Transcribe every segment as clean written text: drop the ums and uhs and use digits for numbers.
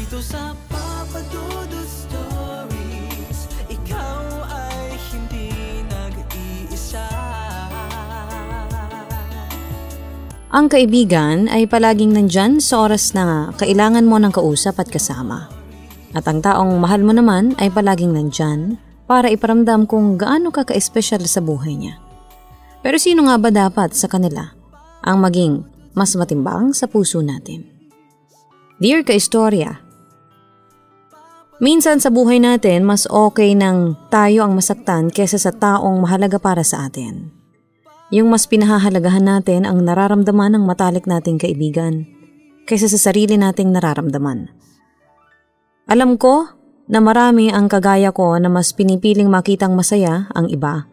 Dito sa Papadudu Stories, ikaw ay hindi nag-iisa. Ang kaibigan ay palaging nandyan sa oras na kailangan mo ng kausap at kasama. At ang taong mahal mo naman ay palaging nandyan para iparamdam kung gaano ka ka-espesyal sa buhay niya. Pero sino nga ba dapat sa kanila ang maging mas matimbang sa puso natin? Dear Kaistorya, minsan sa buhay natin mas okay nang tayo ang masaktan kesa sa taong mahalaga para sa atin. Yung mas pinahahalagahan natin ang nararamdaman ng matalik nating kaibigan kaysa sa sarili nating nararamdaman. Alam ko na marami ang kagaya ko na mas pinipiling makitang masaya ang iba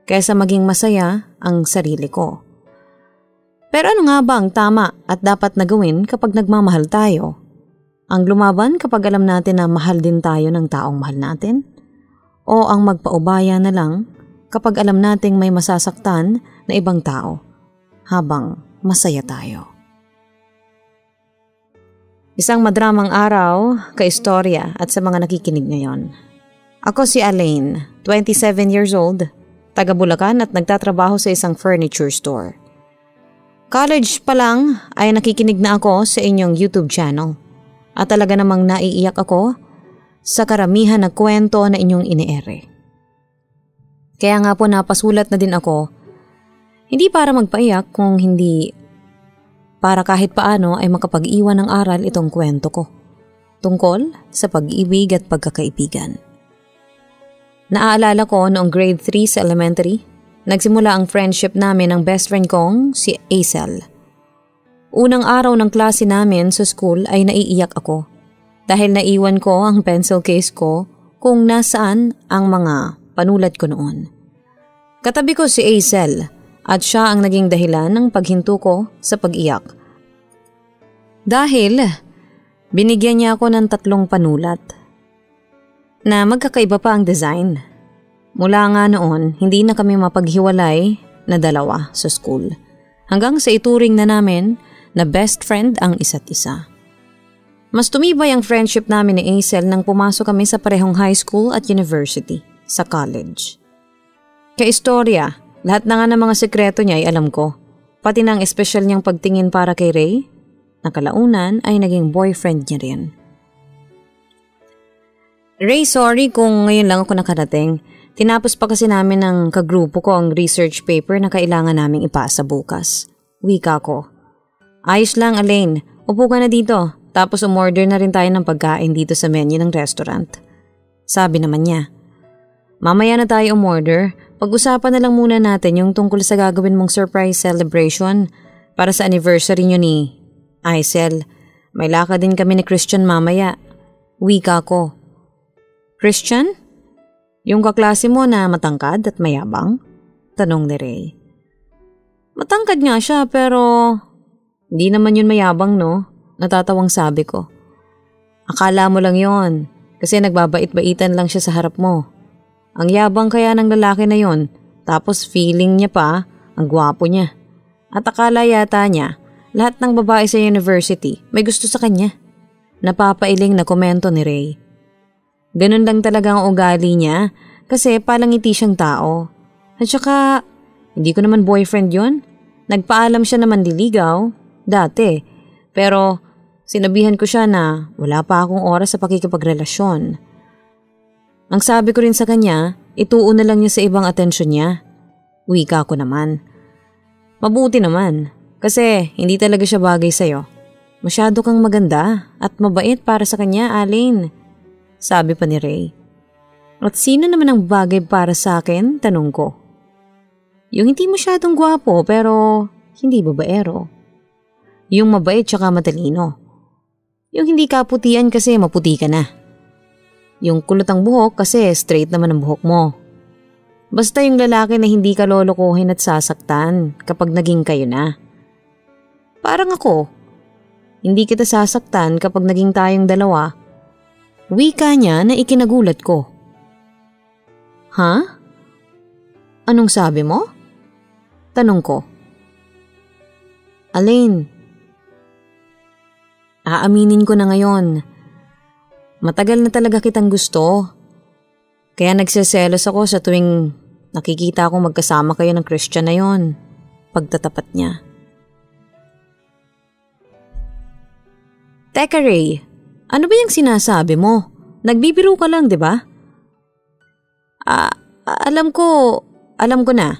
kaysa maging masaya ang sarili ko. Pero ano nga ba ang tama at dapat na gawin kapag nagmamahal tayo? Ang lumaban kapag alam natin na mahal din tayo ng taong mahal natin? O ang magpaubaya na lang kapag alam nating may masasaktan na ibang tao habang masaya tayo? Isang madramang araw, Kaistorya at sa mga nakikinig ngayon. Ako si Alaine, 27 years old, taga Bulacan at nagtatrabaho sa isang furniture store. College pa lang ay nakikinig na ako sa inyong YouTube channel at talaga namang naiiyak ako sa karamihan na kwento na inyong iniere. Kaya nga po napasulat na din ako, hindi para magpaiyak kung hindi para kahit paano ay makapag-iwan ng aral itong kwento ko tungkol sa pag-ibig at pagkakaibigan. Naaalala ko noong grade 3 sa elementary, nagsimula ang friendship namin ng best friend kong si Aisel. Unang araw ng klase namin sa school ay naiiyak ako dahil naiwan ko ang pencil case ko kung nasaan ang mga panulat ko noon. Katabi ko si Aisel at siya ang naging dahilan ng paghinto ko sa pag-iyak. Dahil binigyan niya ako ng 3 panulat na magkakaiba pa ang design. Mula nga noon, hindi na kami mapaghiwalay na dalawa sa school hanggang sa ituring na namin na best friend ang isa't isa. Mas tumibay ang friendship namin ni Aisel nang pumasok kami sa parehong high school at university sa college. Kaistorya, lahat na nga ng mga sekreto niya ay alam ko. Pati ng espesyal niyang pagtingin para kay Ray, na kalaunan ay naging boyfriend niya rin. Ray, sorry kung ngayon lang ako nakarating. Tinapos pa kasi namin ng kagrupo ko ang research paper na kailangan naming ipasa bukas. Wika ko. Ayos lang, Alaine. Upo ka na dito. Tapos umorder na rin tayo ng pagkain dito sa menu ng restaurant. Sabi naman niya. Mamaya na tayo umorder. Pag-usapan na lang muna natin yung tungkol sa gagawin mong surprise celebration para sa anniversary nyo ni Aisel. May lakad din kami ni Christian mamaya. Wika ko. Christian? Yung kaklase mo na matangkad at mayabang? Tanong ni Ray. Matangkad nga siya pero hindi naman yun mayabang, no? Natatawang sabi ko. Akala mo lang yon kasi nagbabait-baitan lang siya sa harap mo. Ang yabang kaya ng lalaki na yon, tapos feeling niya pa, ang gwapo niya. At akala yata niya, lahat ng babae sa university may gusto sa kanya. Napapailing na komento ni Ray. Ganun lang talaga ang ugali niya kasi palangiti siyang tao. At saka, hindi ko naman boyfriend yon. Nagpaalam siya na manliligaw, dati. Pero sinabihan ko siya na wala pa akong oras sa pakikipagrelasyon. Ang sabi ko rin sa kanya, ituon na lang niya sa ibang atensyon niya. Wika ko naman. Mabuti naman, kasi hindi talaga siya bagay sa'yo. Masyado kang maganda at mabait para sa kanya, Alaine. Sabi pa ni Ray. At sino naman ang bagay para sa akin? Tanong ko. Yung hindi masyadong gwapo pero hindi babaero. Yung mabait tsaka matalino. Yung hindi kaputian kasi maputi ka na. Yung kulot ang buhok kasi straight naman ang buhok mo. Basta yung lalaki na hindi ka lolokohin at sasaktan kapag naging kayo na. Parang ako, hindi kita sasaktan kapag naging tayong dalawa. Wika niya na ikinagulat ko. Ha? Anong sabi mo? Tanong ko. Alaine, aaminin ko na ngayon. Matagal na talaga kitang gusto. Kaya nagseselos ako sa tuwing nakikita akong magkasama kayo ng Christian na yon. Pagtatapat niya. Teka Ray, ano ba yung sinasabi mo? Nagbibiro ka lang, di ba? Alam ko na.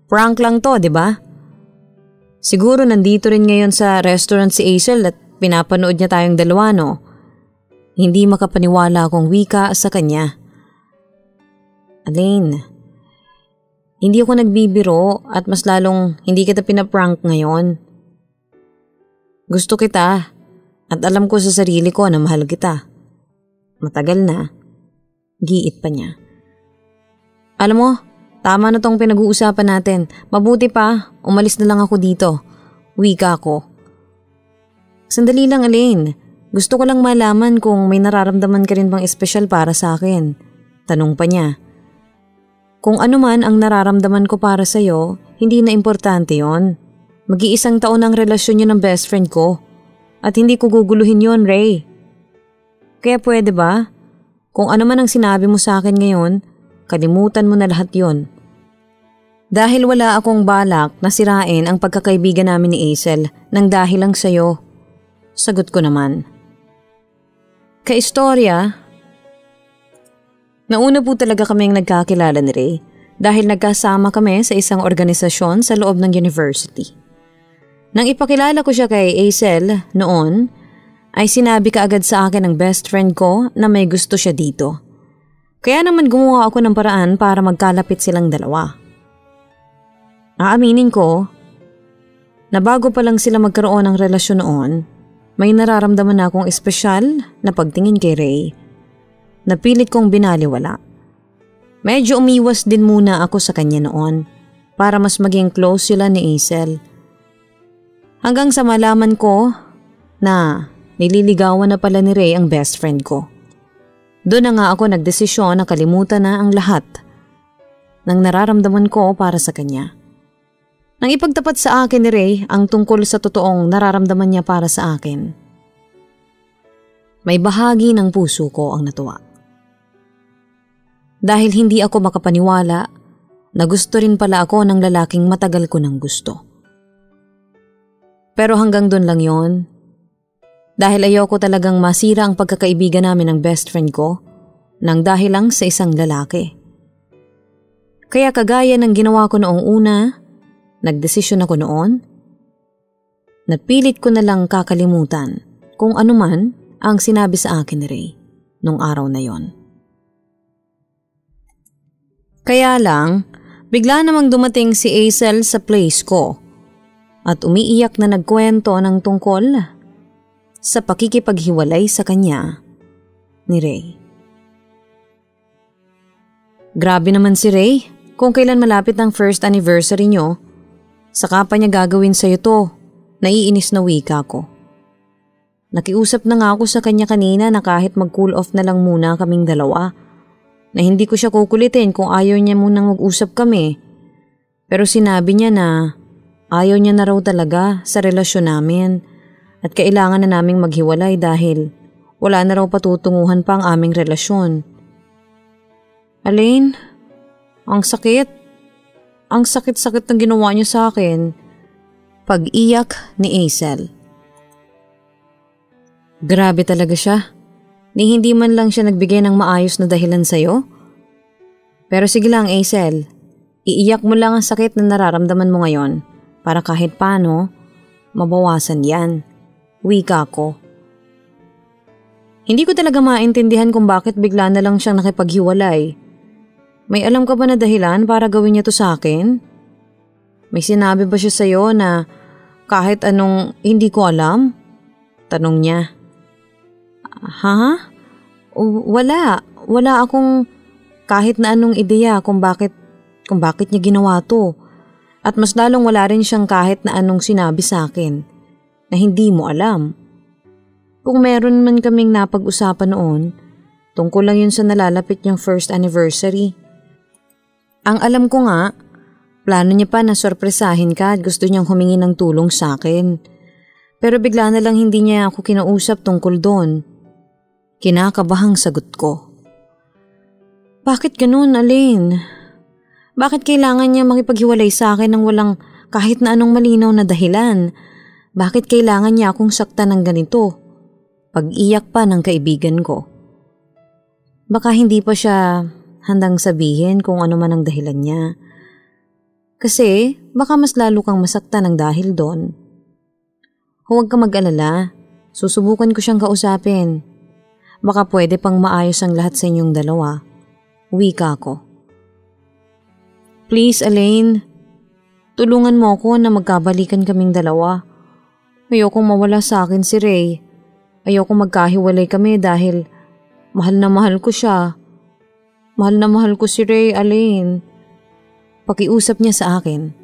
Prank lang to, di ba? Siguro nandito rin ngayon sa restaurant si Hazel at pinapanood niya tayong dalawa, no? Hindi makapaniwala akong wika sa kanya. Elaine, hindi ako nagbibiro at mas lalong hindi kita pinaprank ngayon. Gusto kita at alam ko sa sarili ko na mahal kita. Matagal na. Giit pa niya. Alam mo, tama na tong pinag-uusapan natin. Mabuti pa, umalis na lang ako dito. Wika ko. Sandali lang, Elaine. Gusto ko lang malaman kung may nararamdaman ka rin bang espesyal para sa akin. Tanong pa niya. Kung ano man ang nararamdaman ko para sa'yo, hindi na importante yon. Mag-iisang taon ang relasyon niyo ng best friend ko. At hindi ko guguluhin yon, Ray. Kaya pwede ba? Kung ano man ang sinabi mo sa akin ngayon, kalimutan mo na lahat yon. Dahil wala akong balak na sirain ang pagkakaibigan namin ni Hazel nang dahil lang sa'yo. Sagot ko naman. Kaistorya, nauna po talaga kaming nagkakilala ni Ray dahil nagkasama kami sa isang organisasyon sa loob ng university. Nang ipakilala ko siya kay Hazel noon, ay sinabi kaagad sa akin ng best friend ko na may gusto siya dito. Kaya naman gumawa ako ng paraan para magkalapit silang dalawa. Aaminin ko na bago pa lang sila magkaroon ng relasyon noon, may nararamdaman na akong espesyal na pagtingin kay Ray. Napilit kong binaliwala. Medyo umiwas din muna ako sa kanya noon para mas maging close sila ni Hazel. Hanggang sa malaman ko na nililigawan na pala ni Ray ang best friend ko. Doon na nga ako nagdesisyon na kalimutan na ang lahat ng nararamdaman ko para sa kanya. Nang ipagtapat sa akin ni Ray ang tungkol sa totoong nararamdaman niya para sa akin, may bahagi ng puso ko ang natuwa. Dahil hindi ako makapaniwala na gusto rin pala ako ng lalaking matagal ko nang gusto. Pero hanggang doon lang yon. Dahil ayoko talagang masira ang pagkakaibigan namin ng best friend ko nang dahil lang sa isang lalaki. Kaya kagaya ng ginawa ko noong una, nagdesisyon ako noon, napilit ko na lang kakalimutan kung ano man ang sinabi sa akin ni Ray nung araw na yon. Kaya lang, bigla namang dumating si Hazel sa place ko at umiiyak na nagkwento ng tungkol sa pakikipaghiwalay sa kanya ni Ray. Grabe naman si Ray, kung kailan malapit ang first anniversary nyo, saka pa niya gagawin sa'yo to, naiinis na wika ko. Nakiusap na nga ako sa kanya kanina na kahit mag-cool off na lang muna kaming dalawa, na hindi ko siya kukulitin kung ayaw niya munang mag-usap kami. Pero sinabi niya na ayaw niya na raw talaga sa relasyon namin at kailangan na naming maghiwalay dahil wala na raw patutunguhan pa ang aming relasyon. Elaine, ang sakit. Ang sakit-sakit ng ginawa niya sa akin. Pag-iyak ni Hazel. Grabe talaga siya. Ni hindi man lang siya nagbigay ng maayos na dahilan sa'yo. Pero sige lang Hazel, iiyak mo lang ang sakit na nararamdaman mo ngayon para kahit paano mabawasan yan. Wika ko. Hindi ko talaga maintindihan kung bakit bigla na lang siyang nakipaghiwalay. May alam ka ba na dahilan para gawin niya to sa akin? May sinabi ba siya sa'yo na kahit anong hindi ko alam? Tanong niya. Ha? Wala. Wala akong kahit na anong ideya kung bakit niya ginawa to. At mas lalong wala rin siyang kahit na anong sinabi sa akin na hindi mo alam. Kung meron man kaming napag-usapan noon, tungkol lang yun sa nalalapit niyang first anniversary. Ang alam ko nga, plano niya pa na sorpresahin ka at gusto niyang humingi ng tulong sa akin. Pero bigla na lang hindi niya ako kinausap tungkol doon. Kinakabahang sagot ko. Bakit ganun, Alain? Bakit kailangan niya makipaghiwalay sa akin ng walang kahit na anong malinaw na dahilan? Bakit kailangan niya akong saktan ng ganito? Pag-iyak pa ng kaibigan ko. Baka hindi pa siya handang sabihin kung ano man ang dahilan niya. Kasi baka mas lalo kang masaktan ng dahil doon. Huwag ka mag-alala. Susubukan ko siyang kausapin. Baka pwede pang maayos ang lahat sa inyong dalawa. Wika ko. Please, Alain. Tulungan mo ako na magkabalikan kaming dalawa. Ayokong mawala sa akin si Ray. Ayokong magkahiwalay kami dahil mahal na mahal ko siya. Mahal na mahal ko si Ray, Alain. Pakiusap niya sa akin.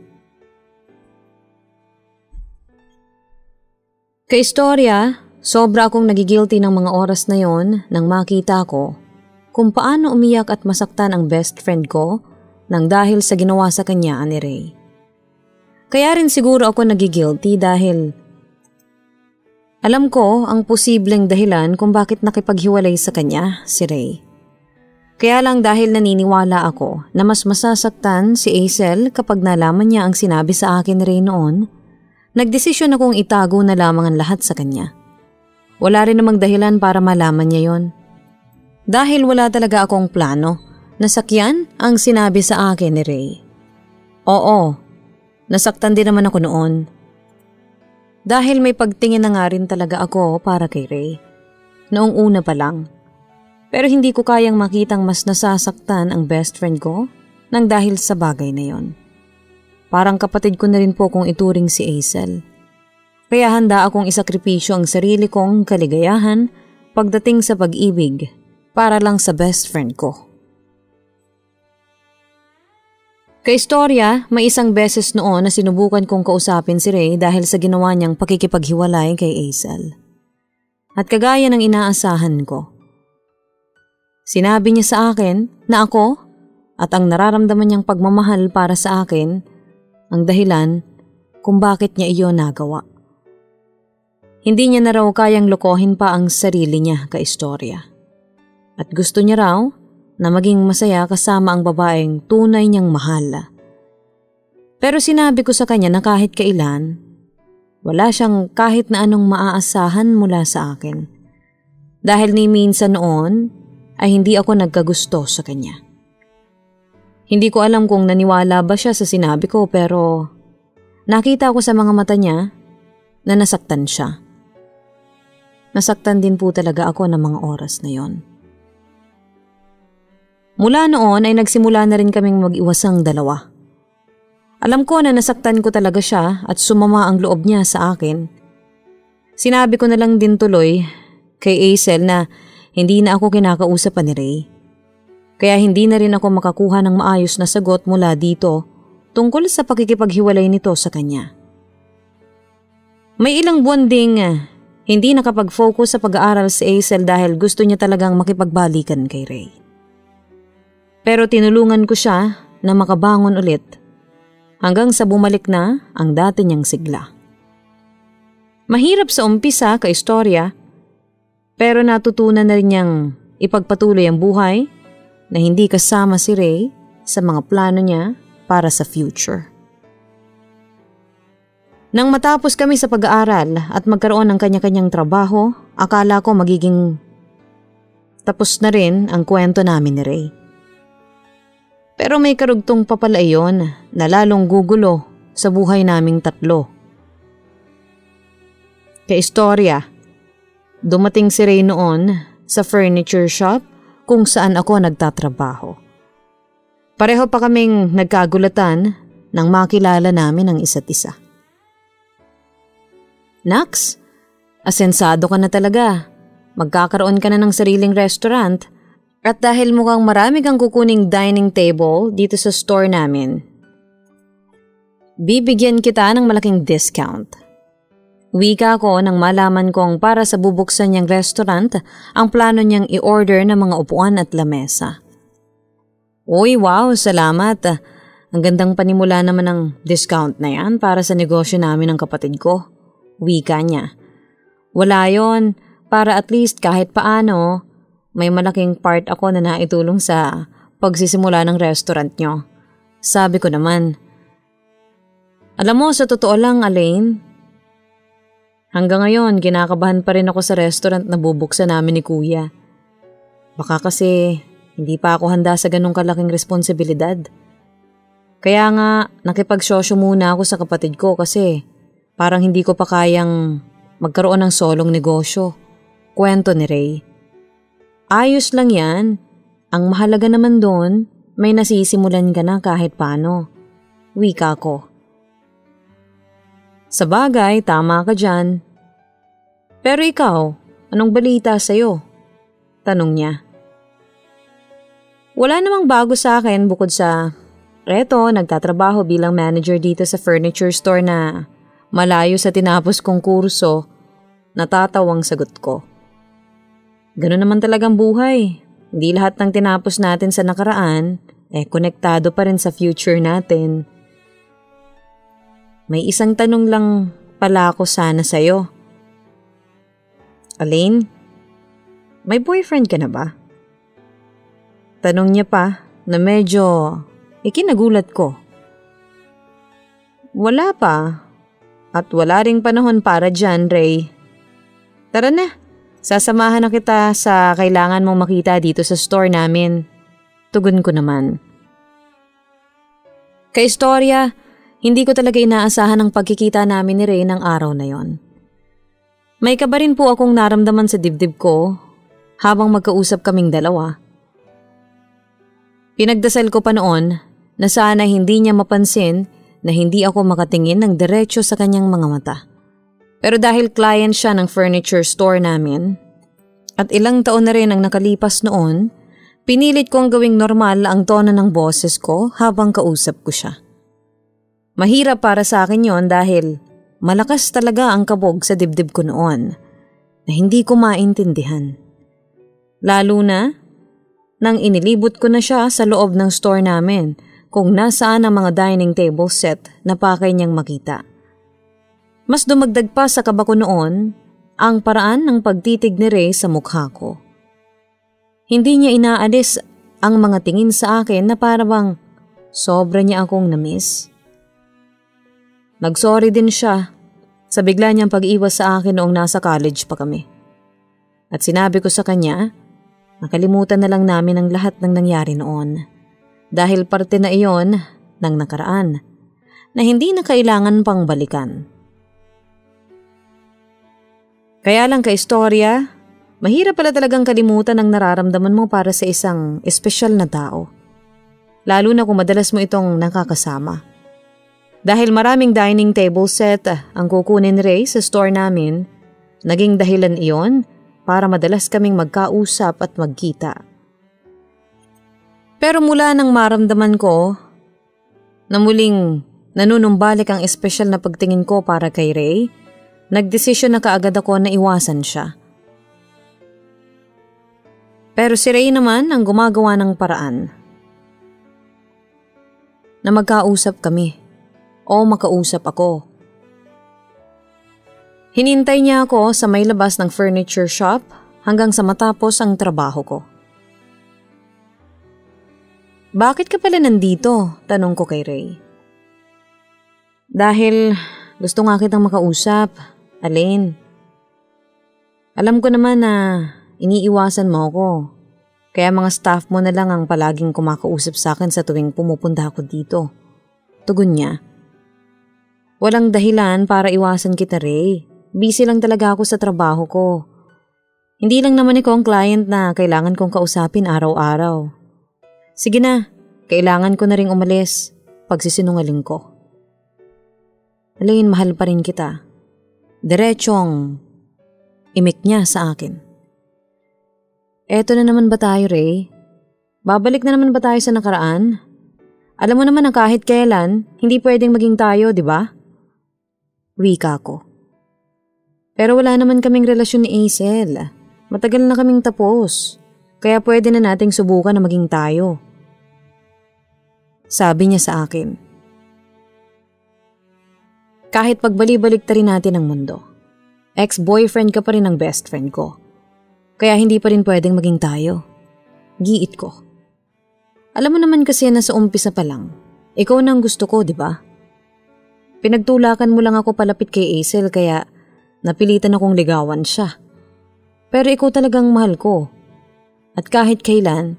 Kaistorya, sobra akong nagigilty ng mga oras na yon nang makita ko kung paano umiyak at masaktan ang best friend ko nang dahil sa ginawa sa kanya ni Ray. Kaya rin siguro ako nagigilty dahil alam ko ang posibleng dahilan kung bakit nakipaghiwalay sa kanya si Ray. Kaya lang dahil naniniwala ako na mas masasaktan si Hazel kapag nalaman niya ang sinabi sa akin ni Ray noon, nagdesisyon akong itago na lamang ang lahat sa kanya. Wala rin namang dahilan para malaman niya yon. Dahil wala talaga akong plano na sakyan ang sinabi sa akin ni Ray. Oo, nasaktan din naman ako noon. Dahil may pagtingin na nga rin talaga ako para kay Ray. Noong una pa lang. Pero hindi ko kayang makitang mas nasasaktan ang best friend ko nang dahil sa bagay na yon. Parang kapatid ko na rin po kung ituring si Hazel. Kaya handa akong isakripisyo ang sarili kong kaligayahan pagdating sa pag-ibig para lang sa best friend ko. Kaistorya, may isang beses noon na sinubukan kong kausapin si Ray dahil sa ginawa niyang pakikipaghiwalay kay Hazel. At kagaya ng inaasahan ko. Sinabi niya sa akin na ako at ang nararamdaman niyang pagmamahal para sa akin ang dahilan kung bakit niya iyon nagawa. Hindi niya na raw kayang lokohin pa ang sarili niya, kaistorya. At gusto niya raw na maging masaya kasama ang babaeng tunay niyang mahal. Pero sinabi ko sa kanya na kahit kailan, wala siyang kahit na anong maaasahan mula sa akin. Dahil ni minsan noon ay hindi ako nagkagusto sa kanya. Hindi ko alam kung naniwala ba siya sa sinabi ko pero nakita ko sa mga mata niya na nasaktan siya. Nasaktan din po talaga ako ng mga oras na yon. Mula noon ay nagsimula na rin kaming mag-iwasang dalawa. Alam ko na nasaktan ko talaga siya at sumama ang loob niya sa akin. Sinabi ko na lang din tuloy kay Hazel na hindi na ako kinakausap ni Ray. Kaya hindi na rin ako makakuha ng maayos na sagot mula dito tungkol sa pakikipaghiwalay nito sa kanya. May ilang buwan ding hindi nakapag-focus sa pag-aaral si Hazel dahil gusto niya talagang makipagbalikan kay Ray. Pero tinulungan ko siya na makabangon ulit hanggang sa bumalik na ang dati niyang sigla. Mahirap sa umpisa, kaistorya, pero natutunan na rin niyang ipagpatuloy ang buhay na hindi kasama si Ray sa mga plano niya para sa future. Nang matapos kami sa pag-aaral at magkaroon ng kanya-kanyang trabaho, akala ko magiging tapos na rin ang kwento namin ni Ray. Pero may karugtong pa pala iyon na lalong gugulo sa buhay naming tatlo. Kaistorya, dumating si Ray noon sa furniture shop kung saan ako nagtatrabaho. Pareho pa kaming nagkagulatan nang makilala namin ang isa't isa. Nax, asensado ka na talaga. Magkakaroon ka na ng sariling restaurant. At dahil mukhang marami kang kukuning dining table dito sa store namin, bibigyan kita ng malaking discount. Wika ko nang malaman kong para sa bubuksan niyang restaurant, ang plano niyang i-order ng mga upuan at lamesa. Uy, wow, salamat. Ang gandang panimula naman ng discount na yan para sa negosyo namin ng kapatid ko. Wika niya. Wala yon. para at least kahit paano may malaking part ako na naitulong sa pagsisimula ng restaurant nyo. Sabi ko naman. Alam mo, sa totoo lang, Elaine, hanggang ngayon kinakabahan pa rin ako sa restaurant na bubuksan namin ni Kuya. Baka kasi hindi pa ako handa sa ganong kalaking responsibilidad. Kaya nga nakipagsosyo muna ako sa kapatid ko kasi parang hindi ko pa kayang magkaroon ng solong negosyo. Kwento ni Ray. Ayos lang yan. Ang mahalaga naman doon, may nasisimulan ka na kahit paano. Wika ko. Sa bagay, tama ka dyan. Pero ikaw, anong balita sa'yo? Tanong niya. Wala namang bago sa akin bukod sa, eto, nagtatrabaho bilang manager dito sa furniture store na malayo sa tinapos kong kurso. Natatawang sagot ko. Ganun naman talagang buhay. Hindi lahat ng tinapos natin sa nakaraan, konektado pa rin sa future natin. May isang tanong lang pala ako sana sa'yo. Elaine, may boyfriend ka na ba? Tanong niya pa na medyo ikinagulat ko. Wala pa. At wala ring panahon para dyan, Ray. Tara na, sasamahan na kita sa kailangan mong makita dito sa store namin. Tugon ko naman. Kaistorya, hindi ko talaga inaasahan ang pagkikita namin ni Ray ng araw na yon. May kaba rin po akong naramdaman sa dibdib ko habang magkausap kaming dalawa. Pinagdasal ko pa noon na sana hindi niya mapansin na hindi ako makatingin ng diretsyo sa kanyang mga mata. Pero dahil client siya ng furniture store namin at ilang taon na rin ang nakalipas noon, pinilit kong gawing normal ang tono ng boses ko habang kausap ko siya. Mahirap para sa akin yon dahil malakas talaga ang kabog sa dibdib ko noon na hindi ko maintindihan. Lalo na nang inilibot ko na siya sa loob ng store namin kung nasaan ang mga dining table set na pakay niyang makita. Mas dumagdag pa sa kaba ko noon ang paraan ng pagtitig ni Ray sa mukha ko. Hindi niya inaalis ang mga tingin sa akin na parang sobra niya akong namiss. Nagsorry din siya sa bigla niyang pag-iwas sa akin noong nasa college pa kami. At sinabi ko sa kanya, nakalimutan na lang namin ang lahat ng nangyari noon. Dahil parte na iyon ng nakaraan na hindi na kailangan pang balikan. Kaya lang kaistorya, mahirap pala talagang kalimutan ang nararamdaman mo para sa isang espesyal na tao. Lalo na kung madalas mo itong nakakasama. Dahil maraming dining table set ang kukunin ni Ray sa store namin, naging dahilan iyon para madalas kaming magkausap at magkita. Pero mula nang maramdaman ko na muling nanunumbalik ang espesyal na pagtingin ko para kay Ray, nagdesisyon na kaagad ako na iwasan siya. Pero si Ray naman ang gumagawa ng paraan na magkausap kami o makausap ako. Hinintay niya ako sa may labas ng furniture shop hanggang sa matapos ang trabaho ko. Bakit ka pala nandito? Tanong ko kay Ray. Dahil gusto nga kitang makausap, Elaine. Alam ko naman na iniiwasan mo ako. Kaya mga staff mo na lang ang palaging kumakausap sa akin sa tuwing pumupunta ako dito. Tugon niya. Walang dahilan para iwasan kita, Ray. Busy lang talaga ako sa trabaho ko. Hindi lang naman ikaw ang client na kailangan kong kausapin araw-araw. Sige na, kailangan ko na ring umalis. Pagsisinungaling ko. Elaine, mahal pa rin kita. Diretsong imik niya sa akin. Eto na naman ba tayo, Ray? Babalik na naman ba tayo sa nakaraan? Alam mo naman na kahit kailan, hindi pwedeng maging tayo, di ba? Wika ko. Pero wala naman kaming relasyon ni Hazel. Matagal na kaming tapos. Kaya pwede na nating subukan na maging tayo. Sabi niya sa akin. Kahit pagbali-balik ta rin natin ang mundo, ex-boyfriend ka pa rin ang best friend ko. Kaya hindi pa rin pwedeng maging tayo. Giit ko. Alam mo naman kasi na sa umpisa pa lang, ikaw na ang gusto ko, di ba? Pinagtulakan mo lang ako palapit kay Aisel kaya napilitan akong ligawan siya. Pero ikaw talagang mahal ko. At kahit kailan,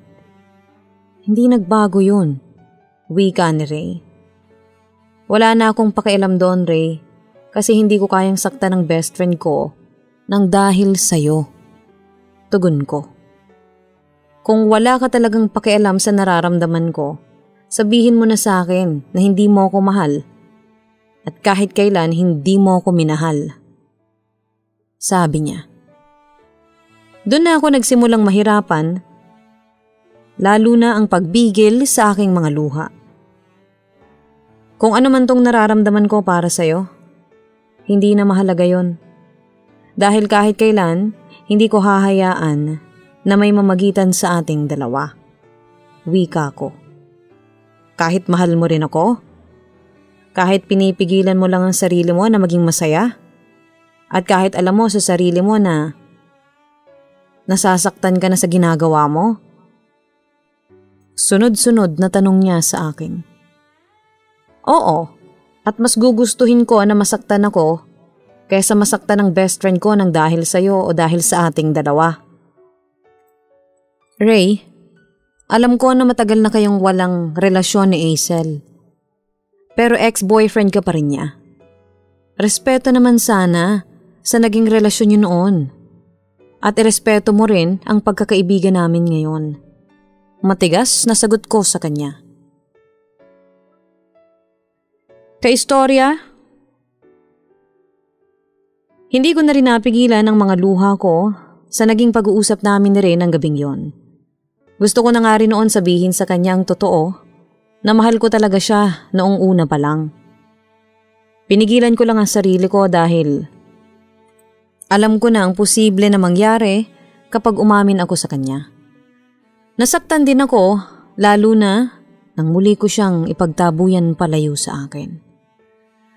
hindi nagbago yun. Wika ni Ray. Wala na akong pakialam doon, Ray, kasi hindi ko kayang sakta ng best friend ko nang dahil sa'yo. Tugon ko. Kung wala ka talagang pakialam sa nararamdaman ko, sabihin mo na sa akin na hindi mo ako mahal at kahit kailan hindi mo ako minahal. Sabi niya. Doon na ako nagsimulang mahirapan, lalo na ang pagbigil sa aking mga luha. Kung ano man tong nararamdaman ko para sa'yo, hindi na mahalaga yon. Dahil kahit kailan, hindi ko hahayaan na may mamagitan sa ating dalawa. Wika ko. Kahit mahal mo rin ako? Kahit pinipigilan mo lang ang sarili mo na maging masaya? At kahit alam mo sa sarili mo na nasasaktan ka na sa ginagawa mo? Sunod-sunod na tanong niya sa akin. Oo, at mas gugustuhin ko na masaktan ako kaysa masaktan ng best friend ko nang dahil sa'yo o dahil sa ating dalawa. Ray, alam ko na matagal na kayong walang relasyon ni Aisel. Pero ex-boyfriend ka pa rin niya. Respeto naman sana sa naging relasyon niyo noon. At irespeto mo rin ang pagkakaibigan namin ngayon. Matigas na sagot ko sa kanya. Kaistorya, hindi ko na rin napigilan ang mga luha ko sa naging pag-uusap namin ni Ray ng gabing yon. Gusto ko na nga rin noon sabihin sa kanya ang totoo na mahal ko talaga siya noong una pa lang. Pinigilan ko lang ang sarili ko dahil alam ko na ang posible na mangyari kapag umamin ako sa kanya. Nasaktan din ako, lalo na nang muli ko siyang ipagtabuyan palayo sa akin.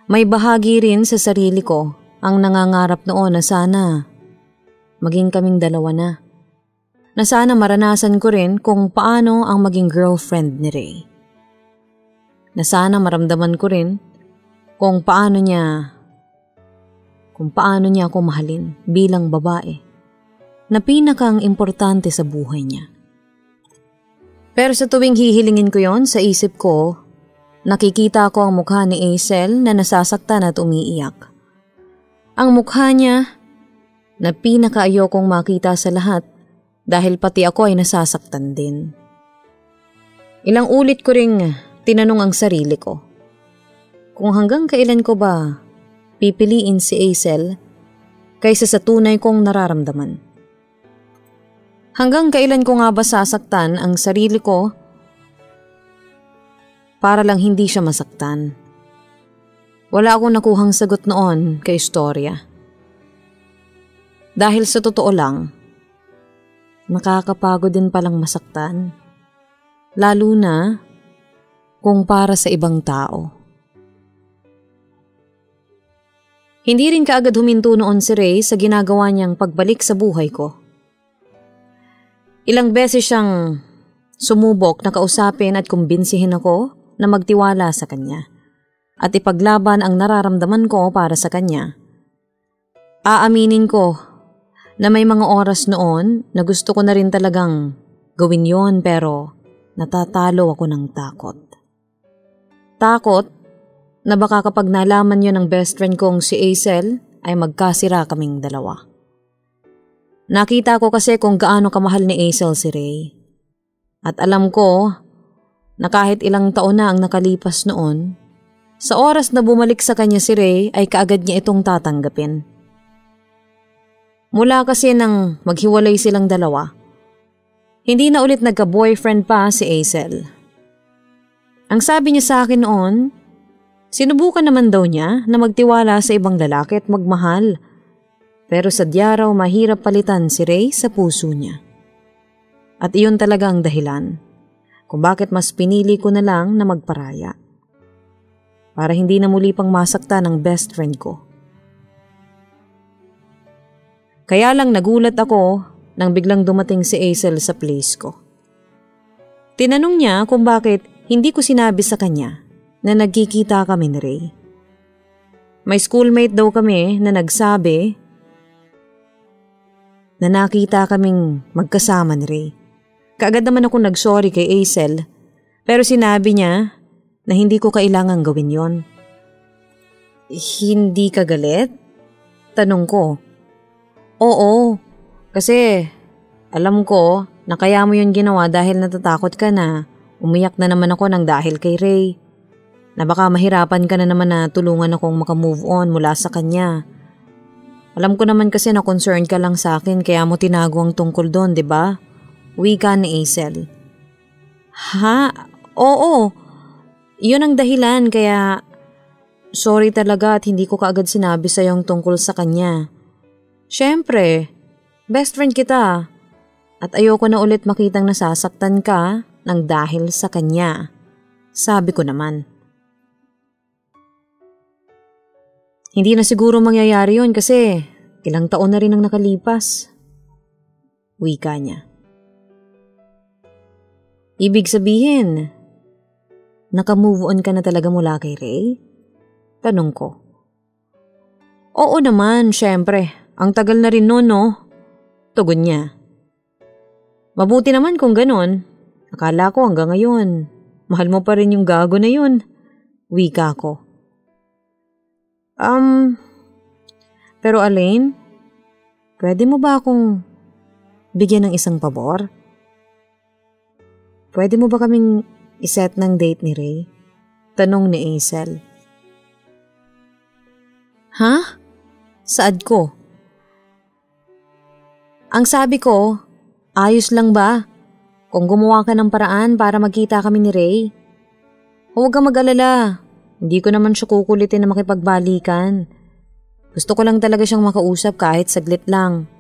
May bahagi rin sa sarili ko ang nangangarap noon na sana maging kaming dalawa na. Na sana maranasan ko rin kung paano ang maging girlfriend ni Ray. Na sana maramdaman ko rin kung paano niya ako mahalin bilang babae na pinakang importante sa buhay niya. Pero sa tuwing hihilingin ko yon sa isip ko, nakikita ko ang mukha ni Aisel na nasasaktan at umiiyak. Ang mukha niya na pinakaayokong makita sa lahat dahil pati ako ay nasasaktan din. Ilang ulit ko ring tinanong ang sarili ko kung hanggang kailan ko ba pipiliin si Aisel kaysa sa tunay kong nararamdaman. Hanggang kailan ko nga ba sasaktan ang sarili ko para lang hindi siya masaktan? Wala akong nakuhang sagot noon kay istorya. Dahil sa totoo lang, nakakapagod din palang masaktan. Lalo na kung para sa ibang tao. Hindi rin kaagad huminto noon si Ray sa ginagawa niyang pagbalik sa buhay ko. Ilang beses siyang sumubok na kausapin at kumbinsihin ako na magtiwala sa kanya at ipaglaban ang nararamdaman ko para sa kanya. Aaminin ko na may mga oras noon na gusto ko na rin talagang gawin yon pero natatalo ako ng takot. Takot na baka kapag nalaman yon ng best friend kong si Aisel ay magkasira kaming dalawa. Nakita ko kasi kung gaano kamahal ni Aisel si Ray. At alam ko na kahit ilang taon na ang nakalipas noon, sa oras na bumalik sa kanya si Ray ay kaagad niya itong tatanggapin. Mula kasi nang maghiwalay silang dalawa, hindi na ulit nagka-boyfriend pa si Aisel. Ang sabi niya sa akin noon, sinubukan naman daw niya na magtiwala sa ibang lalaki at magmahal. Pero sadya raw mahirap palitan si Ray sa puso niya. At iyon talaga ang dahilan kung bakit mas pinili ko na lang na magparaya. Para hindi na muli pang masaktan ang best friend ko. Kaya lang nagulat ako nang biglang dumating si Hazel sa place ko. Tinanong niya kung bakit hindi ko sinabi sa kanya na nagkikita kami ni Ray. May schoolmate daw kami na nagsabi na nakita kaming magkasama ni Ray. Kaagad naman ako nag-sorry kay Hazel pero sinabi niya na hindi ko kailangang gawin yon. Hindi ka galit? Tanong ko. Oo, kasi alam ko na kaya mo yun ginawa dahil natatakot ka na umiyak na naman ako ng dahil kay Ray. Na baka mahirapan ka na naman na tulungan akong makamove on mula sa kanya. Alam ko naman kasi na concerned ka lang sa akin kaya mo tinago ang tungkol doon, di ba? Wika ni Hazel. Ha? Oo. Yun ang dahilan kaya sorry talaga at hindi ko kaagad sinabi sa yung tungkol sa kanya. Siyempre, best friend kita. At ayoko na ulit makitang nasasaktan ka ng dahil sa kanya. Sabi ko naman. Hindi na siguro mangyayari yun kasi ilang taon na rin ang nakalipas. Wika niya. Ibig sabihin, naka-move on ka na talaga mula kay Ray? Tanong ko. Oo naman, syempre. Ang tagal na rin noon, no? Tugon niya. Mabuti naman kung ganon. Akala ko hanggang ngayon, mahal mo pa rin yung gago na yun. Wika ko. Pero Alain, pwede mo ba akong bigyan ng isang pabor? Pwede mo ba kaming iset ng date ni Ray? Tanong ni Hazel. Ha? Saad ko? Ang sabi ko, ayos lang ba? Kung gumawa ka ng paraan para magkita kami ni Ray. Huwag kang mag-alala. Hindi ko naman siya kukulitin na makipagbalikan. Gusto ko lang talaga siyang makausap kahit saglit lang.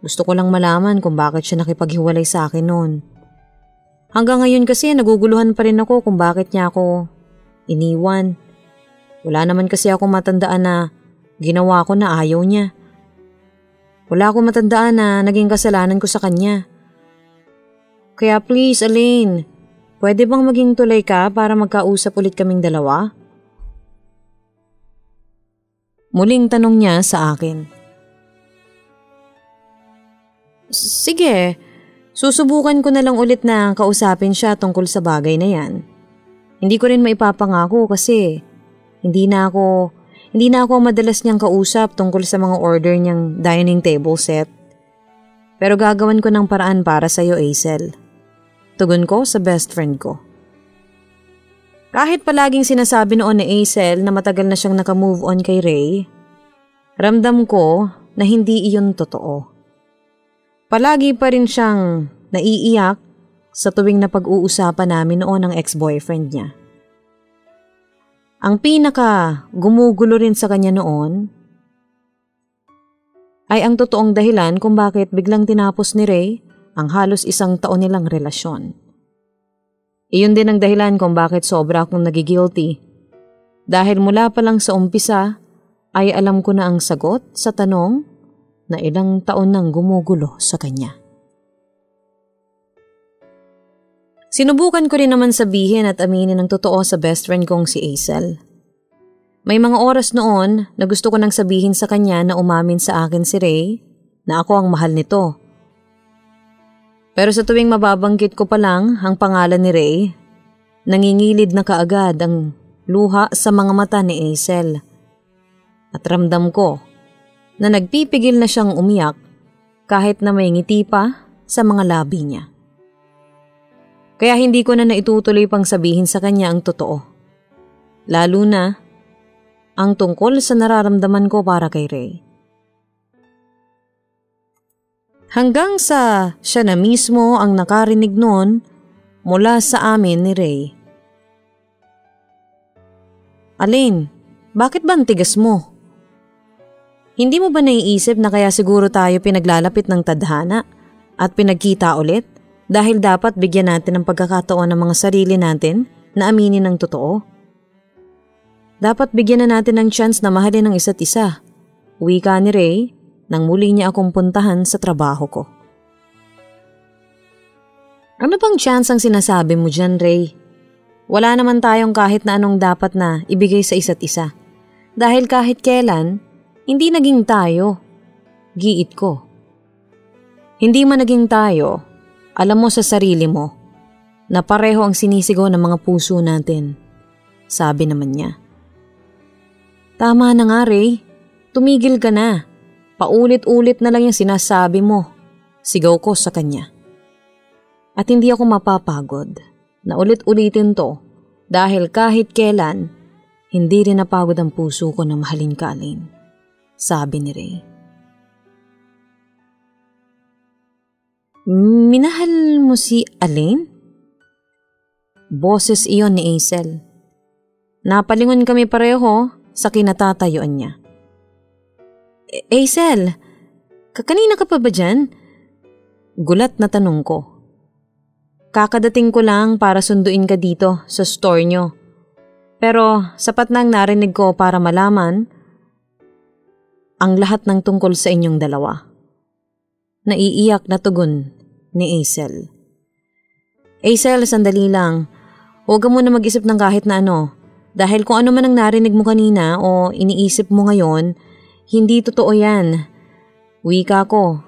Gusto ko lang malaman kung bakit siya nakipaghiwalay sa akin noon. Hanggang ngayon kasi naguguluhan pa rin ako kung bakit niya ako iniwan. Wala naman kasi ako matandaan na ginawa ko na ayaw niya. Wala akong matandaan na naging kasalanan ko sa kanya. Kaya please, Alain, pwede bang maging tulay ka para magkausap ulit kaming dalawa? Muling tanong niya sa akin. Sige, susubukan ko na lang ulit na kausapin siya tungkol sa bagay na yan. Hindi ko rin maipapangako kasi hindi na ako madalas niyang kausap tungkol sa mga order niyang dining table set. Pero gagawan ko ng paraan para sa'yo, Hazel. Tugon ko sa best friend ko. Kahit palaging sinasabi noon ni Hazel na matagal na siyang nakamove on kay Ray, ramdam ko na hindi iyon totoo. Palagi pa rin siyang naiiyak sa tuwing napag-uusapan namin noon ang ex-boyfriend niya. Ang pinaka gumugulo rin sa kanya noon ay ang totoong dahilan kung bakit biglang tinapos ni Ray ang halos 1 taon nilang relasyon. Iyon din ang dahilan kung bakit sobra akong nagigilty. Dahil mula pa lang sa umpisa ay alam ko na ang sagot sa tanong na ilang taon nang gumugulo sa kanya. Sinubukan ko rin naman sabihin at aminin ang totoo sa best friend kong si Hazel. May mga oras noon na gusto ko nang sabihin sa kanya na umamin sa akin si Ray na ako ang mahal nito. Pero sa tuwing mababanggit ko pa lang ang pangalan ni Ray, nangingilid na kaagad ang luha sa mga mata ni Hazel. At ramdam ko na nagpipigil na siyang umiyak kahit na may ngiti pa sa mga labi niya. Kaya hindi ko na naitutuloy pang sabihin sa kanya ang totoo. Lalo na ang tungkol sa nararamdaman ko para kay Ray. Hanggang sa siya na mismo ang nakarinig noon mula sa amin ni Ray. Alain, bakit ba ang tigas mo? Hindi mo ba naiisip na kaya siguro tayo pinaglalapit ng tadhana at pinagkita ulit dahil dapat bigyan natin ng pagkakataon ng mga sarili natin na aminin ng totoo? Dapat bigyan na natin ng chance na mahalin ang isa't isa. Wika ni Ray nang muli niya akong puntahan sa trabaho ko. Ano bang chance ang sinasabi mo dyan, Ray? Wala naman tayong kahit na anong dapat na ibigay sa isa't isa. Dahil kahit kailan, hindi naging tayo. Giit ko. Hindi man naging tayo, alam mo sa sarili mo na pareho ang sinisigaw ng mga puso natin. Sabi naman niya. Tama na nga, Ray. Tumigil ka na. Paulit-ulit na lang yung sinasabi mo. Sigaw ko sa kanya. At hindi ako mapapagod na ulit-ulitin to dahil kahit kailan, hindi rin napagod ang puso ko na mahalin ka, Alain. Sabi ni Ray. Minahal mo si Alain? Boses iyon ni Hazel. Napalingon kami pareho sa kinatatayuan niya. Hazel, kakanina ka pa ba dyan? Gulat na tanong ko. Kakadating ko lang para sunduin ka dito sa store nyo. Pero sapat na ang narinig ko para malaman ang lahat ng tungkol sa inyong dalawa. Naiiyak na tugon ni Hazel. Hazel, sandali lang. Huwag mo na mag-isip ng kahit na ano. Dahil kung ano man ang narinig mo kanina o iniisip mo ngayon, hindi totoo yan. Wika ko.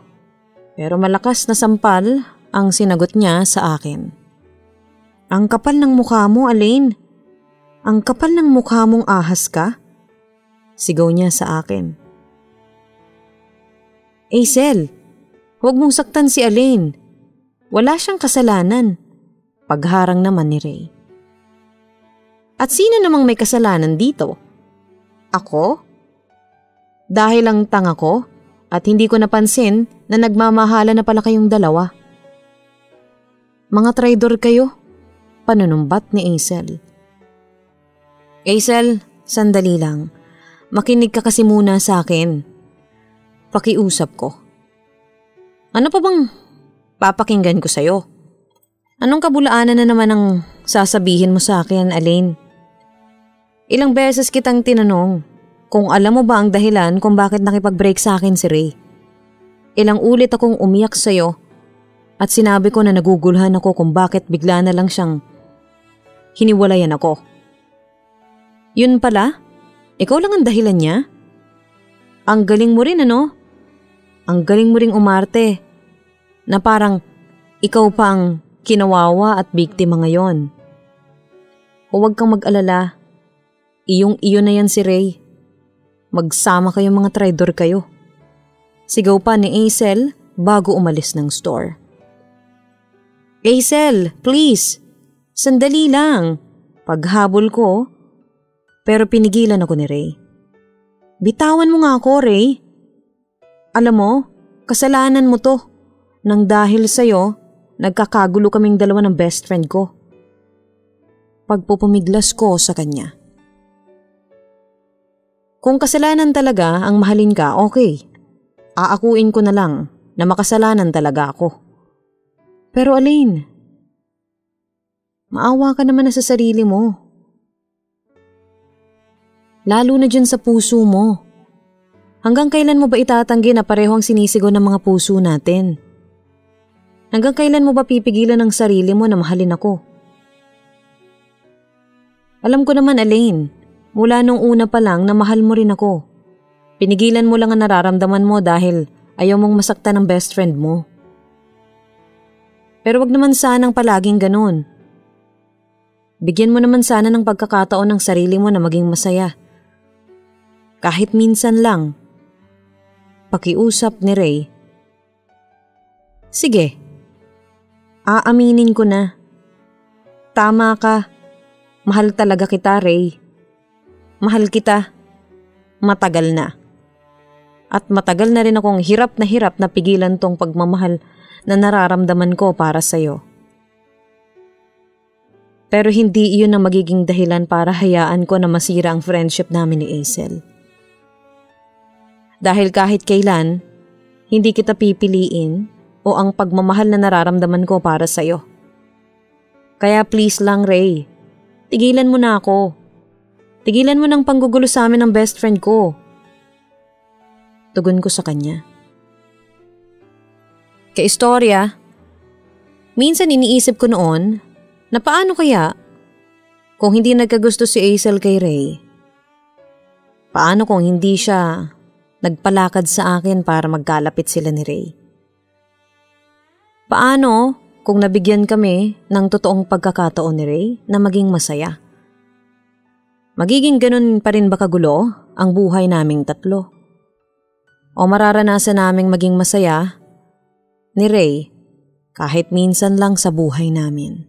Pero malakas na sampal ang sinagot niya sa akin. Ang kapal ng mukha mo, Alain. Ang kapal ng mukha mong ahas ka? Sigaw niya sa akin. Hazel, huwag mong saktan si Alain. Wala siyang kasalanan. Pagharang naman ni Ray. At sino namang may kasalanan dito? Ako? Dahil lang tanga ko at hindi ko napansin na nagmamahala na pala kayong dalawa. Mga traidor kayo, panunumbat ni Hazel. Hazel, sandali lang. Makinig ka kasi muna sa akin. Pakiusap ko. Ano pa bang papakinggan ko sa'yo? Anong kabulaanan na naman ang sasabihin mo sa akin, Alain? Ilang beses kitang tinanong kung alam mo ba ang dahilan kung bakit nakipag-break sa akin si Ray. Ilang ulit akong umiyak sa'yo at sinabi ko na naguguluhan ako kung bakit bigla na lang siyang hiniwalayan ako. Yun pala, ikaw lang ang dahilan niya? Ang galing mo rin, ano? Ang galing mo ring umarte na parang ikaw pa ang kinawawa at biktima ngayon. Huwag kang mag-alala. Iyong-iyo na yan si Ray. Magsama kayo mga traidor kayo. Sigaw pa ni Hazel bago umalis ng store. Hazel, please. Sandali lang. Paghabol ko, pero pinigilan ako ni Ray. Bitawan mo nga ako, Ray. Alam mo, kasalanan mo to. Nang dahil sa'yo, nagkakagulo kaming dalawa ng best friend ko. Pagpupumiglas ko sa kanya. Kung kasalanan talaga ang mahalin ka, okay. Aakuin ko na lang na makasalanan talaga ako. Pero Alain, maawa ka naman na sa sarili mo. Lalo na dyan sa puso mo. Hanggang kailan mo ba itatanggi na pareho ang sinisigaw ng mga puso natin? Hanggang kailan mo ba pipigilan ang sarili mo na mahalin ako? Alam ko naman, Alain, mula nung una pa lang na mahal mo rin ako. Pinigilan mo lang ang nararamdaman mo dahil ayaw mong masaktan ang best friend mo. Pero wag naman sanang palaging ganun. Bigyan mo naman sana ng pagkakataon ng sarili mo na maging masaya. Kahit minsan lang. Pakiusap ni Ray. Sige. Aaminin ko na. Tama ka. Mahal talaga kita, Ray. Mahal kita. Matagal na. At matagal na rin akong hirap na pigilan tong pagmamahal na nararamdaman ko para sa'yo. Pero hindi iyon ang magiging dahilan para hayaan ko na masira ang friendship namin ni Hazel. Dahil kahit kailan, hindi kita pipiliin o ang pagmamahal na nararamdaman ko para sa'yo. Kaya please lang, Ray, tigilan mo na ako. Tigilan mo ng panggugulo sa amin ng best friend ko. Tugon ko sa kanya. Kaistorya, Minsan iniisip ko noon na paano kaya kung hindi nagkagusto si Hazel kay Ray? Paano kung hindi siya nagpalakad sa akin para magkalapit sila ni Ray? Paano kung nabigyan kami ng totoong pagkakataon ni Ray na maging masaya? Magiging ganun pa rin ba kagulo ang buhay naming tatlo? O mararanasan naming maging masaya ni Ray kahit minsan lang sa buhay namin?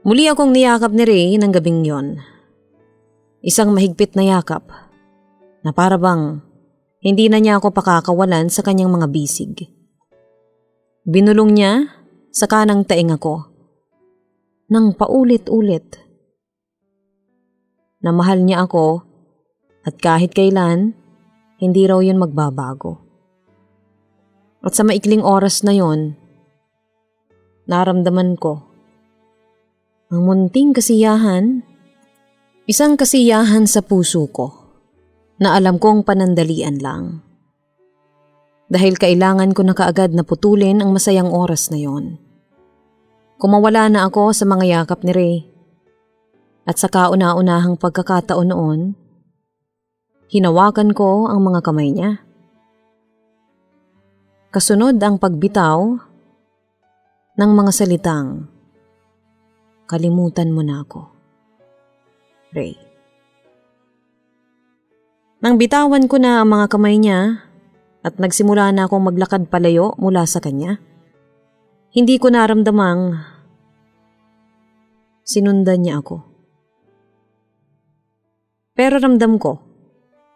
Muli akong niyakap ni Ray ng gabing yon. Isang mahigpit na yakap na para bang hindi na niya ako pakakawalan sa kanyang mga bisig. Binulong niya sa kanang taing ako nang paulit-ulit na mahal niya ako at kahit kailan hindi raw yun magbabago. At sa maikling oras na yon, naramdaman ko ang munting kasiyahan, isang kasiyahan sa puso ko na alam kong panandalian lang. Dahil kailangan ko na kaagad na putulin ang masayang oras na yon. Kumawala na ako sa mga yakap ni Ray. At sa kauna-unahang pagkakataon noon, hinawakan ko ang mga kamay niya. Kasunod ang pagbitaw ng mga salitang, "Kalimutan mo na ako, Ray." Nang bitawan ko na ang mga kamay niya at nagsimula na akong maglakad palayo mula sa kanya, hindi ko naramdamang sinundan niya ako. Pero ramdam ko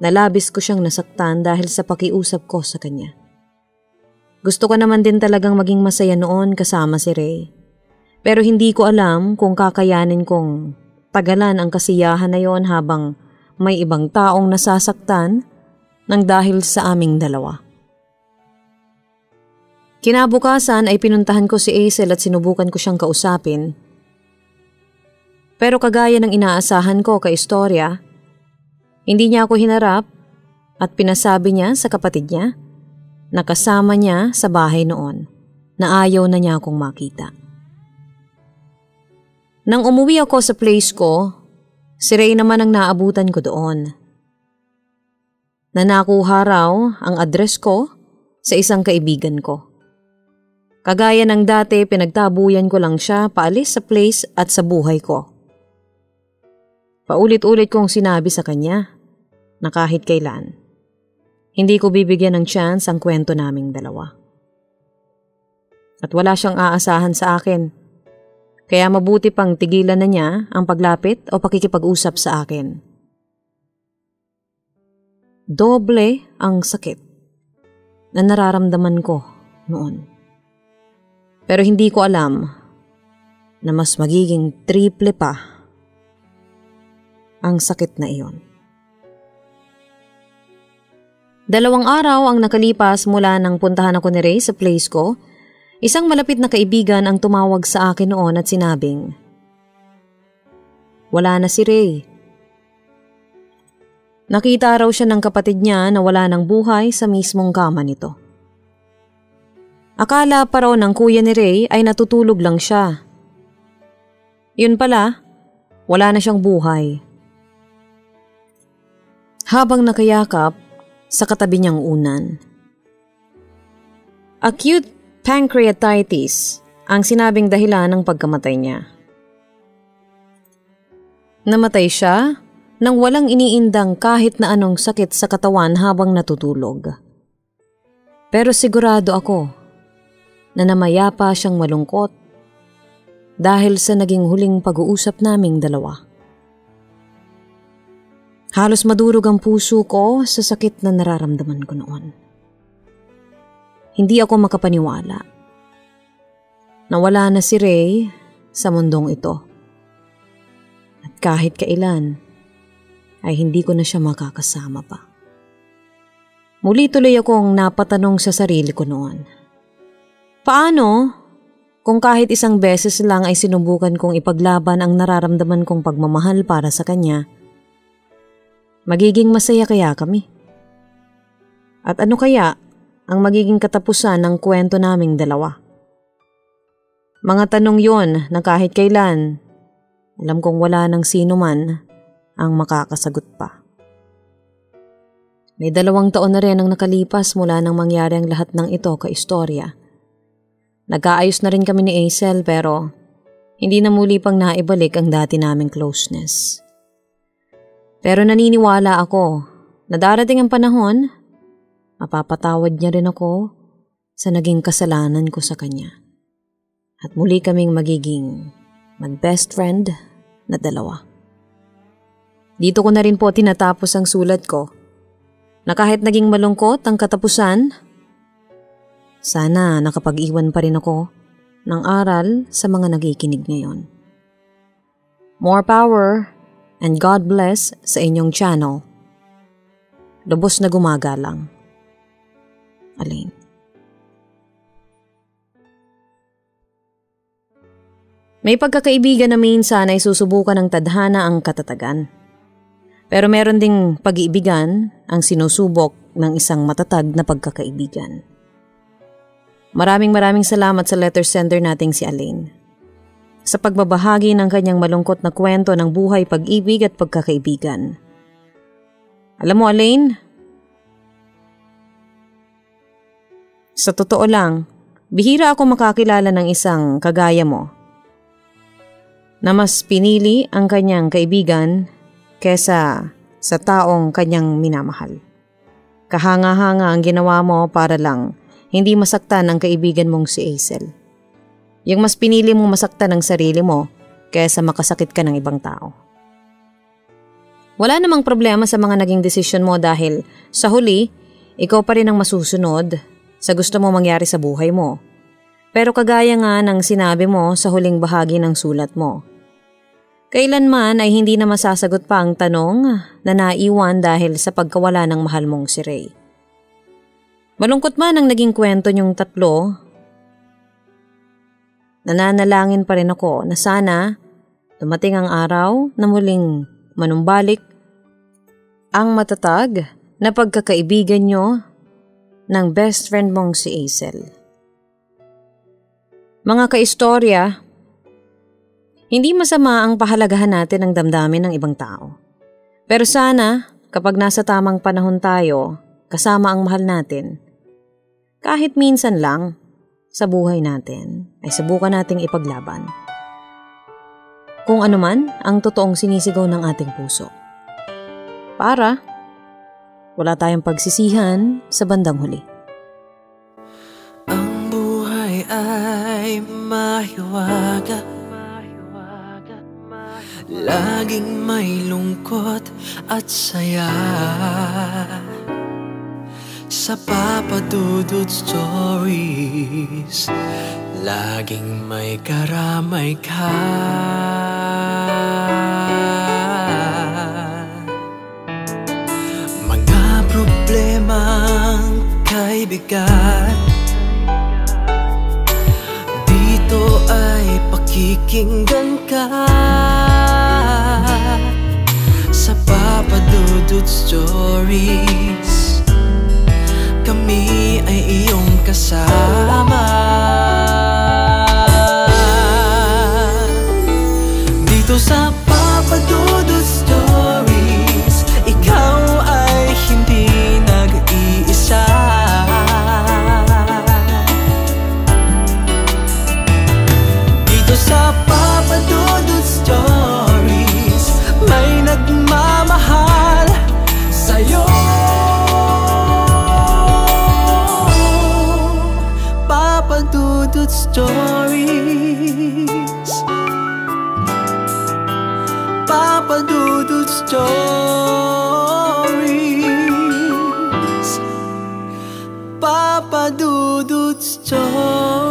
na labis ko siyang nasaktan dahil sa pakiusap ko sa kanya. Gusto ko naman din talagang maging masaya noon kasama si Ray. Pero hindi ko alam kung kakayanin kong tagalan ang kasiyahan na yon habang may ibang taong nasasaktan ng dahil sa aming dalawa. Kinabukasan ay pinuntahan ko si Hazel at sinubukan ko siyang kausapin. Pero kagaya ng inaasahan ko kay istorya, hindi niya ako hinarap at pinasabi niya sa kapatid niya na kasama niya sa bahay noon na ayaw na niya akong makita. Nang umuwi ako sa place ko, si Ray naman ang naabutan ko doon. Na nakuha raw ang address ko sa isang kaibigan ko. Kagaya ng dati, pinagtabuyan ko lang siya paalis sa place at sa buhay ko. Paulit-ulit kong sinabi sa kanya na kahit kailan, hindi ko bibigyan ng chance ang kwento naming dalawa. At wala siyang aasahan sa akin, kaya mabuti pang tigilan na niya ang paglapit o pakikipag-usap sa akin. Doble ang sakit na nararamdaman ko noon. Pero hindi ko alam na mas magiging triple pa ang sakit na iyon. 2 araw ang nakalipas mula nang puntahan ako ni Ray sa place ko. Isang malapit na kaibigan ang tumawag sa akin noon at sinabing, wala na si Ray. Nakita raw siya ng kapatid niya na wala ng buhay sa mismong kama nito. Akala pa raw ng kuya ni Ray ay natutulog lang siya. Yun pala, wala na siyang buhay. Habang nakayakap sa katabi niyang unan. Acute pancreatitis ang sinabing dahilan ng pagkamatay niya. Namatay siya nang walang iniindang kahit na anong sakit sa katawan habang natutulog. Pero sigurado ako na namaya pa siyang malungkot dahil sa naging huling pag-uusap naming dalawa. Halos madurog ang puso ko sa sakit na nararamdaman ko noon. Hindi ako makapaniwala na wala na si Ray sa mundong ito. At kahit kailan ay hindi ko na siya makakasama pa. Muli tuloy akong napatanong sa sarili ko noon. Paano kung kahit isang beses lang ay sinubukan kong ipaglaban ang nararamdaman kong pagmamahal para sa kanya? Magiging masaya kaya kami? At ano kaya ang magiging katapusan ng kwento naming dalawa? Mga tanong yon na kahit kailan, alam kong wala ng sino man ang makakasagot pa. May 2 taon na rin ang nakalipas mula nang mangyari ang lahat ng ito kaistorya. Nagkaayos na rin kami ni Hazel pero hindi na muli pang naibalik ang dati naming closeness. Pero naniniwala ako na darating ang panahon, mapapatawad niya rin ako sa naging kasalanan ko sa kanya. At muli kaming magiging mag-best friend na 2. Dito ko na rin po tinatapos ang sulat ko na kahit naging malungkot ang katapusan, sana nakapag-iwan pa rin ako ng aral sa mga nakikinig ngayon. More power and God bless sa inyong channel. Lubos na gumagalang. Alain. May pagkakaibigan na minsan ay susubukan ng tadhana ang katatagan. Pero meron ding pag-iibigan ang sinusubok ng isang matatag na pagkakaibigan. Maraming salamat sa letter sender nating si Alain. Sa pagbabahagi ng kanyang malungkot na kwento ng buhay, pag-ibig at pagkakaibigan. Alam mo Alain, sa totoo lang, bihira ako makakilala ng isang kagaya mo na mas pinili ang kanyang kaibigan kesa sa taong kanyang minamahal. Kahanga-hanga ang ginawa mo para lang hindi masaktan ang kaibigan mong si Hazel. Yung mas pinili mong masaktan ang sarili mo kesa makasakit ka ng ibang tao. Wala namang problema sa mga naging desisyon mo dahil sa huli, ikaw pa rin ang masusunod sa gusto mo mangyari sa buhay mo. Pero kagaya nga ng sinabi mo sa huling bahagi ng sulat mo, kailanman ay hindi na masasagot pa ang tanong na naiwan dahil sa pagkawala ng mahal mong si Ray. Malungkot man ang naging kwento niyong 3, nananalangin pa rin ako na sana dumating ang araw na muling manumbalik ang matatag na pagkakaibigan niyo ng best friend mong si Hazel. Mga kaistorya, hindi masama ang pahalagahan natin ang damdamin ng ibang tao. Pero sana, kapag nasa tamang panahon tayo, kasama ang mahal natin, kahit minsan lang sa buhay natin, ay subukan nating ipaglaban. Kung ano man ang totoong sinisigaw ng ating puso. Para wala tayong pagsisihan sa bandang huli. Ang buhay ay mahiwaga, laging may lungkot at saya. Sa Papa Dudut Stories, laging may karamay ka. Mga problemang kay bigat, dito ay pakikinggan ka. Sa Papa Dudut Stories, kami ay iyong kasama. Dito sa Papa Dudut Stories, ikaw ay hindi nag-iisa. Dito sa Papa Dudut Stories, may nagmamahal sa'yo. Papa Dudut Stories, Papa Dudut Stories, Papa Dudut Stories.